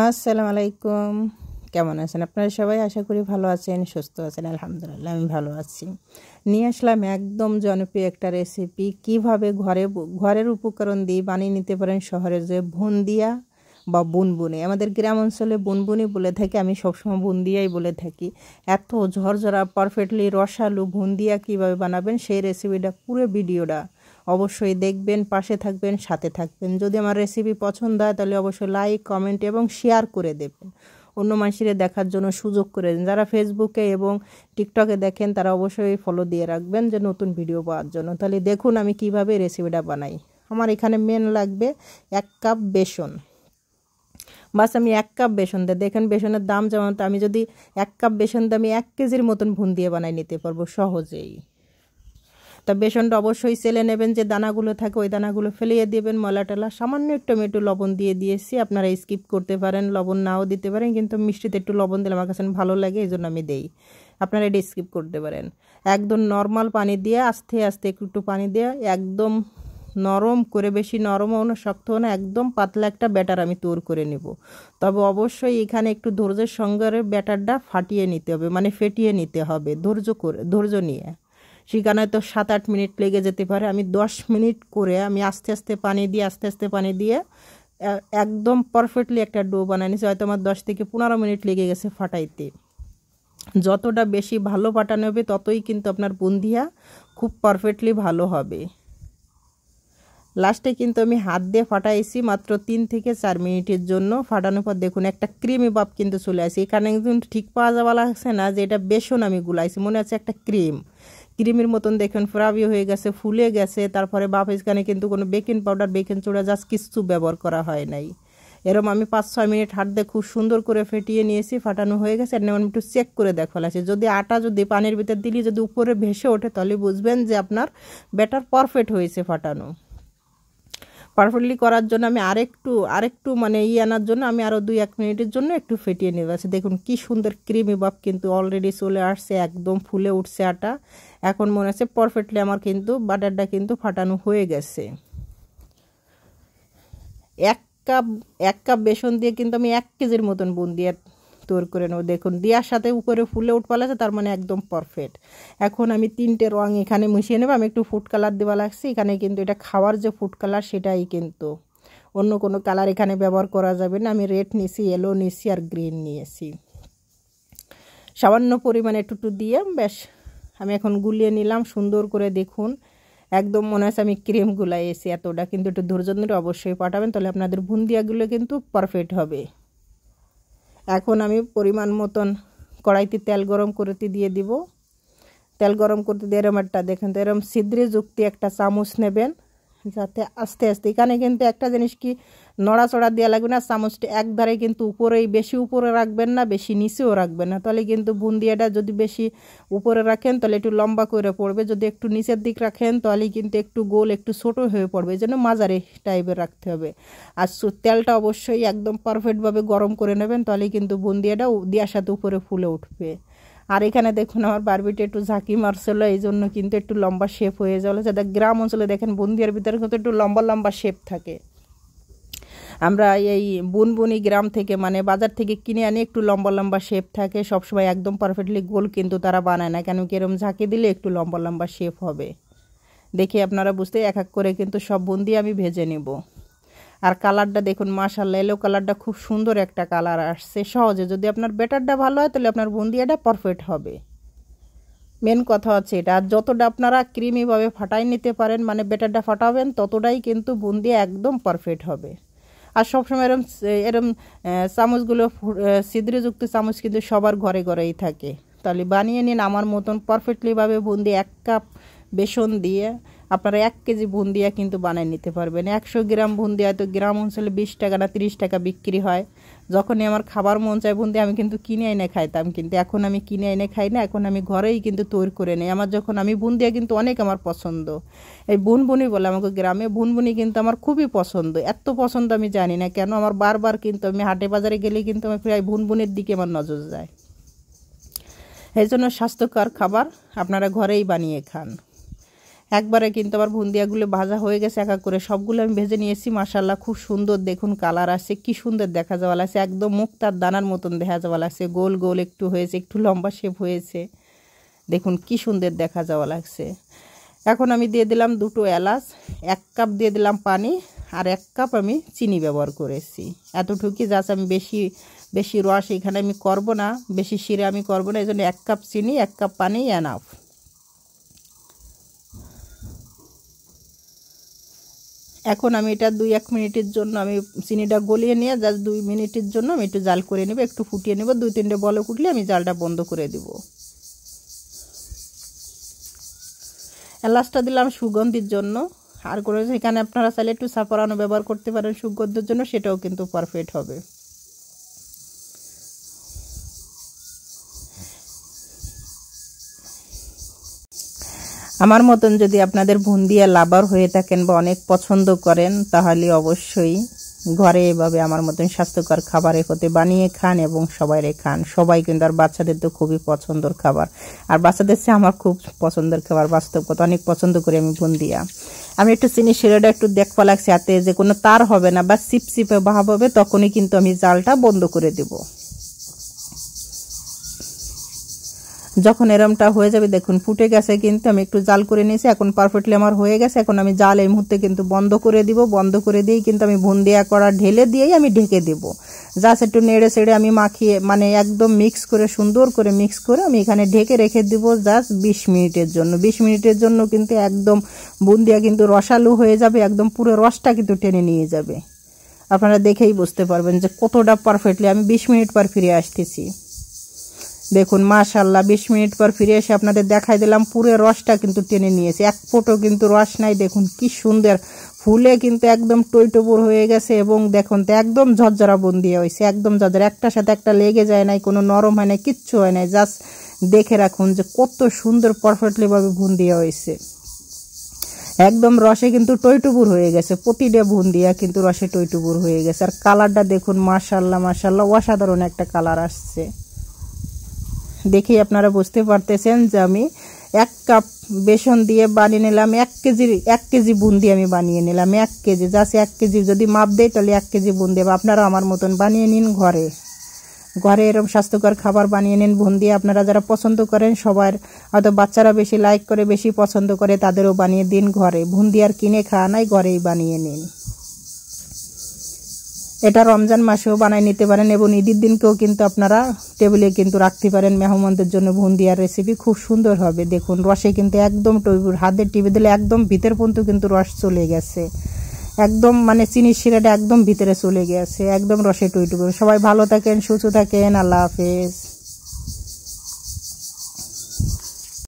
আসসালামু আলাইকুম। কেমন আছেন আপনারা সবাই? আশা করি ভালো আছেন, সুস্থ আছেন। আলহামদুলিল্লাহ আমি ভালো আছি। নিয়ে আসলাম একদম জনপ্রিয় একটা রেসিপি, কিভাবে ঘরের উপকরণ দিয়ে বানিয়ে নিতে পারেন শহরের যে বুন্দিয়া বা বুনবুনি। আমাদের গ্রাম অঞ্চলে বুনবুনি বলে থাকি, আমি সবসময় বুন্দিয়াই বলে থাকি। এত ঝরঝরা পারফেক্টলি রসালো বুন্দিয়া কিভাবে বানাবেন সেই রেসিপিটা, পুরো ভিডিওটা অবশ্যই দেখবেন, পাশে থাকবেন, সাথে থাকবেন। যদি আমার রেসিপি পছন্দ হয় তাহলে অবশ্যই লাইক, কমেন্ট এবং শেয়ার করে দেবেন, অন্য মানুষের দেখার জন্য সুযোগ করে দেন। যারা ফেসবুকে এবং টিকটকে দেখেন তারা অবশ্যই ফলো দিয়ে রাখবেন যে নতুন ভিডিও পাওয়ার জন্য। তাহলে দেখুন আমি কিভাবে রেসিপিটা বানাই। আমার এখানে মেন লাগবে 1 কাপ বেসন। বাস আমি 1 কাপ বেসন দিয়ে, দেখেন বেসনের দাম যেমন, তো আমি যদি 1 কাপ বেসন দিয়ে আমি 1 কেজির মতন বুন্দিয়া বানাই নিতে পারবো সহজেই। তা বেসনটা অবশ্যই চেলে নেবেন, যে দানাগুলো থাকে ওই দানাগুলো ফেলিয়ে দেবেন, ময়লা টলা। সামান্য একটু লবণ দিয়ে দিয়েছি, আপনারা স্কিপ করতে পারেন, লবণ নাও দিতে পারেন, কিন্তু মিষ্টিতে একটু লবণ দিলে আমার কাছে ভালো লাগে, এই জন্য আমি দেই। আপনারা এটা স্কিপ করতে পারেন। একদম নর্মাল পানি দিয়ে আস্তে আস্তে একটু পানি দিয়ে একদম নরম করে, বেশি নরমও না শক্তও না, একদম পাতলা একটা ব্যাটার আমি তৈরি করে নেব। তবে অবশ্যই এখানে একটু ধৈর্যের সঙ্গে ব্যাটারটা ফাটিয়ে নিতে হবে, মানে ফেটিয়ে নিতে হবে, ধৈর্য নিয়ে। সেখানে তো 7-8 মিনিট লেগে যেতে পারে। আমি 10 মিনিট করে আমি আস্তে আস্তে পানি দিয়ে একদম পারফেক্টলি একটা ডো বানিয়ে নিয়েছি। হয়তো আমার 10 থেকে 15 মিনিট লেগে গেছে ফাটাইতে। যতটা বেশি ভালো ফাটানো হবে ততই কিন্তু আপনার বুন্দিয়া খুব পারফেক্টলি ভালো হবে। লাস্টে কিন্তু আমি হাত দিয়ে ফাটাইছি মাত্র 3 থেকে 4 মিনিটের জন্য। ফাটানোর পর দেখুন একটা ক্রিমি ভাব কিন্তু চলে আসে। এখানে একদম ঠিক পাওয়া যাওয়া লাগছে না যে এটা বেসন আমি গুলাইছি, মনে হচ্ছে একটা ক্রিমের মতন। দেখুন ফ্রাবি হয়ে গেছে, ফুলে গেছে। তারপরে এখানে কিন্তু কোনো baking powder, baking soda just কিছু ব্যবহার করা হয় নাই। এরকম আমি 5-6 মিনিট হাত দিয়ে খুব সুন্দর করে ফেটিয়ে নিয়েছি। ফাটানো হয়ে গেছে। আর আমি একটু চেক করে দেখালাছি, যদি আটা যদি পানির ভিতর দিলে যদি উপরে ভেসে ওঠে তাহলে বুঝবেন যে আপনার ব্যাটার পারফেক্ট হয়েছে। ফাটানো পারফেক্টলি করার জন্য আমি আরেকটু মানে আনার জন্য আমি আরও 2-1 মিনিটের জন্য একটু ফেটিয়ে নেব। আছে দেখুন কি সুন্দর ক্রিমি ভাব কিন্তু অলরেডি চলে আসছে, একদম ফুলে উঠছে আটা। এখন মনে হচ্ছে পারফেক্টলি আমার কিন্তু বাটারটা কিন্তু ফাটানো হয়ে গেছে। 1 কাপ বেসন দিয়ে কিন্তু আমি 1 কেজির মতন বুন্দিয়া তৈরি করে নেব। দেখুন দেওয়ার সাথে উপরে ফুলে উঠতে লাগছে, তার মানে একদম পারফেক্ট। এখন আমি 3টে রং এখানে মিশিয়ে নেব। আমি একটু ফুড কালার দেওয়া লাগছে এখানে, কিন্তু এটা খাওয়ার যে ফুড কালার সেটাই, কিন্তু অন্য কোনো কালার এখানে ব্যবহার করা যাবে না। আমি রেড নিয়েছি, ইয়েলো নিয়েছি আর গ্রিন নিয়েছি। সামান্য পরিমাণে একটু দিয়ে বেশ আমি এখন গুলিয়ে নিলাম সুন্দর করে। দেখুন একদম মনে হচ্ছে আমি ক্রিম গুলাইয়েছি এতটা। কিন্তু একটু ধৈর্য ধরে অবশ্যই পাঠাবেন, তাহলে আপনাদের বুন্দিয়াগুলো কিন্তু পারফেক্ট হবে। এখন আমি পরিমাণ মতন কড়াইতে তেল গরম করতে দিয়ে দিব। তেল গরম করতে দিয়ে এরম একটা দেখেন তো এরম ছিদ্রে যুক্তি একটা চামচ নেবেন, যাতে আস্তে আস্তে। এখানে কিন্তু একটা জিনিস কি, নড়াচড়া দেওয়া লাগবে না। চামচটা একধারে কিন্তু উপরেই, বেশি উপরে রাখবেন না, বেশি নিচেও রাখবেন না, তাহলে কিন্তু বুন্দিয়াটা যদি বেশি উপরে রাখেন তাহলে একটু লম্বা করে পড়বে, যদি একটু নিচের দিক রাখেন তাহলে কিন্তু একটু গোল, একটু ছোটো হয়ে পড়বে। এই জন্য মাঝারি টাইপের রাখতে হবে। আর তেলটা অবশ্যই একদম পারফেক্টভাবে গরম করে নেবেন, তাহলে কিন্তু বুন্দিয়াটা দেওয়ার সাথে উপরে ফুলে উঠবে। আর এখানে দেখুন আমার বারবিটা একটু ঝাঁকি মারছিল, এই জন্য কিন্তু একটু লম্বা শেপ হয়ে যাবে। যাদের গ্রাম অঞ্চলে দেখেন বুন্দিয়ার ভিতরে কিন্তু একটু লম্বা শেপ থাকে। আমরা এই বুনবুনি গ্রাম থেকে মানে বাজার থেকে কিনে আনি, একটু লম্বা শেপ থাকে সবসময়, একদম পারফেক্টলি গোল কিন্তু তারা বানায় না। কেন কি এরকম ঝাঁকি দিলে একটু লম্বা শেপ হবে। দেখে আপনারা বুঝতে, এক এক করে কিন্তু সব বুন্দি আমি ভেজে নেব। আর কালারটা দেখুন মাশাআল্লাহ, এলো কালারটা খুব সুন্দর একটা কালার আসছে। সহজে যদি আপনার ব্যাটারটা ভালো হয় তাহলে আপনার বুন্দিয়াটা পারফেক্ট হবে। মেন কথা হচ্ছে এটা। আর যতটা আপনারা ক্রিমিভাবে ফাটাই নিতে পারেন, মানে ব্যাটারটা ফাটাবেন, ততটাই কিন্তু বুন্দিয়া একদম পারফেক্ট হবে। আর সবসময় এরম চামচগুলো ছিদ্রযুক্ত চামচ কিন্তু সবার ঘরেই থাকে। তাহলে বানিয়ে নিন আমার মতন পারফেক্টলিভাবে বুন্দি। 1 কাপ বেসন দিয়ে আপনারা 1 কেজি বুন্দিয়া কিন্তু বানিয়ে নিতে পারবেন। 100 গ্রাম বুন্দিয়া তো গ্রাম অঞ্চলে 20 টাকা না 30 টাকা বিক্রি হয়। যখনই আমার খাবার মন চায় বুন্দি, আমি কিন্তু কিনে এনে খাইতাম, কিন্তু এখন আমি কিনে এনে খাই না, এখন আমি ঘরেই কিন্তু তৈরি করে নিই। আমি বুন্দিয়া কিন্তু অনেক আমার পছন্দ। এই বুনবুনি বলে আমাকে গ্রামে, বুনবুনি কিন্তু আমার খুবই পছন্দ। এত পছন্দ আমি জানি না কেন, আমার বারবার কিন্তু আমি হাটে বাজারে গেলে কিন্তু আমি প্রায় বুনবুনির দিকে আমার নজর যায়। এই জন্য স্বাস্থ্যকর খাবার আপনারা ঘরেই বানিয়ে খান। একবারে কিন্তু আমার বুন্দিয়াগুলো ভাজা হয়ে গেছে, এক এক করে সবগুলো আমি ভেজে নিয়েছি। মাশাআল্লাহ খুব সুন্দর দেখুন কালার আসছে, কি সুন্দর দেখা যাওয়া লাগছে, একদম মুক্তার দানার মতন দেখা যাওয়া লাগছে, গোল গোল একটু হয়েছে, একটু লম্বা শেপ হয়েছে, দেখুন কি সুন্দর দেখা যাওয়া লাগছে। এখন আমি দিয়ে দিলাম 2টো এলাচ, 1 কাপ দিয়ে দিলাম পানি, আর 1 কাপ আমি চিনি ব্যবহার করেছি। এতটুকুই জাস্ট, আমি বেশি রস এখানে আমি করব না, বেশি শিরা আমি করব না, এই জন্য 1 কাপ চিনি 1 কাপ পানি এনাফ। এখন আমি এটা 2-1 মিনিটের জন্য আমি চিনিটা গলিয়ে নিয়ে জাস্ট 2 মিনিটের জন্য আমি একটু জাল করে নেব, একটু ফুটিয়ে নেব। 2-3টে বলক উঠলে আমি জালটা বন্ধ করে দেব। এলাচটা দিলাম সুগন্ধির জন্য, আর করে এখানে আপনারা চাইলে একটু সাফরানও ব্যবহার করতে পারেন সুগন্ধের জন্য, সেটাও কিন্তু পারফেক্ট হবে। আমার মতন যদি আপনাদের বুন্দিয়া লাভার হয়ে থাকেন বা অনেক পছন্দ করেন, তাহলে অবশ্যই ঘরে এভাবে আমার মতন স্বাস্থ্যকর খাবার হতে বানিয়ে খান এবং সবাইরে খান। সবাই কিন্তু, আর বাচ্চাদের তো খুবই পছন্দের খাবার, আর বাচ্চাদের চেয়ে আমার খুব পছন্দের খাবার, বাস্তব কথা, অনেক পছন্দ করি আমি বুন্দিয়া। আমি একটু চিনি শিরাটা একটু দেখবা লাগছে, হাতে যে কোনো তার হবে না বা চিপচিপে ভাব হবে, তখনই কিন্তু আমি জালটা বন্ধ করে দেব। যখন এরমটা হয়ে যাবে, দেখুন ফুটে গেছে, কিন্তু আমি একটু জাল করে নিয়েছি, এখন পারফেক্টলি আমার হয়ে গেছে। এখন আমি জাল এই মুহূর্তে কিন্তু বন্ধ করে দিব। বন্ধ করে দিয়েই কিন্তু আমি বুন্দিয়া করা ঢেলে দিয়েই আমি ঢেকে দেব। জাস্ট একটু নেড়ে ছেড়ে আমি মাখিয়ে, মানে একদম মিক্স করে, সুন্দর করে মিক্স করে আমি এখানে ঢেকে রেখে দিব জাস্ট 20 মিনিটের জন্য। 20 মিনিটের জন্য কিন্তু একদম বুন্দিয়া কিন্তু রসালো হয়ে যাবে, একদম পুরো রসটা কিন্তু টেনে নিয়ে যাবে। আপনারা দেখেই বুঝতে পারবেন যে কতটা পারফেক্টলি। আমি 20 মিনিট পর ফিরে আসতেছি। দেখুন মাশাআল্লাহ 20 মিনিট পর ফিরে এসে আপনাদের দেখাই দিলাম, পুরো রসটা কিন্তু টেনে নিয়েছে, এক ফোঁটাও কিন্তু রস নাই। দেখুন কি সুন্দর ফুলে কিন্তু একদম টইটুপুর হয়ে গেছে, এবং দেখুন তো একদম ঝরঝরা বুন্দিয়া হয়েছে, একদম ঝরঝরা, একটার সাথে একটা লেগে যায় নাই, কোনো নরম হয় নাই, কিচ্ছু হয় নাই। জাস্ট দেখে রাখুন যে কত সুন্দর পারফেক্টলি ভাবে বুন্দিয়া হয়েছে, একদম রসে কিন্তু টইটুপুর হয়ে গেছে, প্রতিটা বুন্দিয়া কিন্তু রসে টইটুপুর হয়ে গেছে। আর কালারটা দেখুন মাশাআল্লাহ মাশাআল্লাহ, অসাধারণ একটা কালার আসছে। দেখেই আপনারা বুঝতে পারতেছেন যে আমি 1 কাপ বেসন দিয়ে বানিয়ে নিলাম 1 কেজি বুন্দি আমি বানিয়ে নিলাম 1 কেজি, জাস্ট 1 কেজি যদি মাপ দেয় তাহলে 1 কেজি বুন্দি। আপনারা আমার মতন বানিয়ে নিন ঘরে, এরকম স্বাস্থ্যকর খাবার বানিয়ে নিন বুন্দি। আপনারা যারা পছন্দ করেন, সবার হয়তো বাচ্চারা বেশি লাইক করে, বেশি পছন্দ করে, তাদেরও বানিয়ে দিন ঘরে। বুন্দি আর কিনে খাওয়া নাই, ঘরেই বানিয়ে নিন। এটা রমজান মাসেও বানাই নিতে পারেন, এবং ঈদের দিনকেও কিন্তু আপনারা টেবিলে কিন্তু রাখতে পারেন মেহমানদের জন্য। বুন্দিয়ার রেসিপি খুব সুন্দর হবে। দেখুন রসে কিন্তু একদম টইটুপুর, হাতে টিপে দিলে একদম ভিতর পর্যন্ত কিন্তু রস চলে গেছে, একদম মানে চিনির শিরাটা একদম ভিতরে চলে গেছে, একদম রসে টইটুপুর। সবাই ভালো থাকেন, সুস্থ থাকেন, আল্লাহ হাফেজ।